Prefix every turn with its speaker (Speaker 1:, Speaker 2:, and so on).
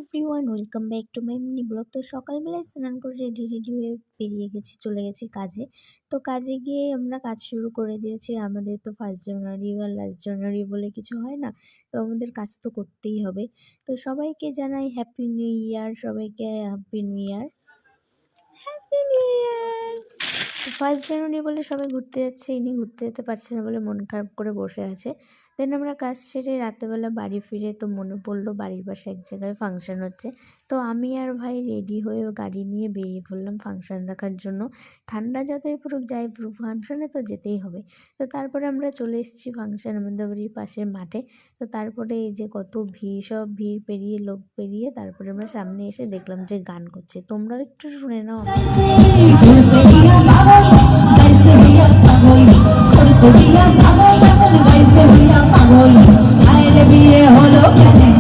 Speaker 1: Everyone, welcome back to my mini blog. তো সকালবেলায় স্নান করে রেডি রেডি হয়ে বেরিয়ে গেছি, চলে গেছি কাজে। তো কাজে গিয়ে আমরা কাজ শুরু করে দিয়েছি। আমাদের তো 1st জানুয়ারি বা লাস্ট জানুয়ারি বলে কিছু হয় না, তো আমাদের কাজ তো করতেই হবে। তো সবাইকে জানাই হ্যাপি নিউ ইয়ার, সবাইকে happy new year, happy new year. 1st জানুয়ারি বলে সবাই ঘুরতে যাচ্ছে, ইনি ঘুরতে যেতে পারছে না বলে মন খারাপ করে বসে আছে। দেন আমরা কাজ সেরে রাতেবেলা বাড়ি ফিরে তো মনে পড়লো বাড়ির পাশে এক জায়গায় ফাংশন হচ্ছে। তো আমি আর ভাই রেডি হয়ে গাড়ি নিয়ে বেরিয়ে পড়লাম ফাংশন দেখার জন্য। ঠান্ডা যতই পড়ুক যাই পড়ুক, ফাংশনে তো যেতেই হবে। তো তারপরে আমরা চলে এসেছি ফাংশন আমাদের বাড়ির পাশের মাঠে। তো তারপরে এই যে কত ভিড়, সব ভিড় পেরিয়ে লোক পেরিয়ে তারপরে আমরা সামনে এসে দেখলাম যে গান করছে। তোমরাও একটু শুনে নাও।
Speaker 2: বিয়ে হলো কেন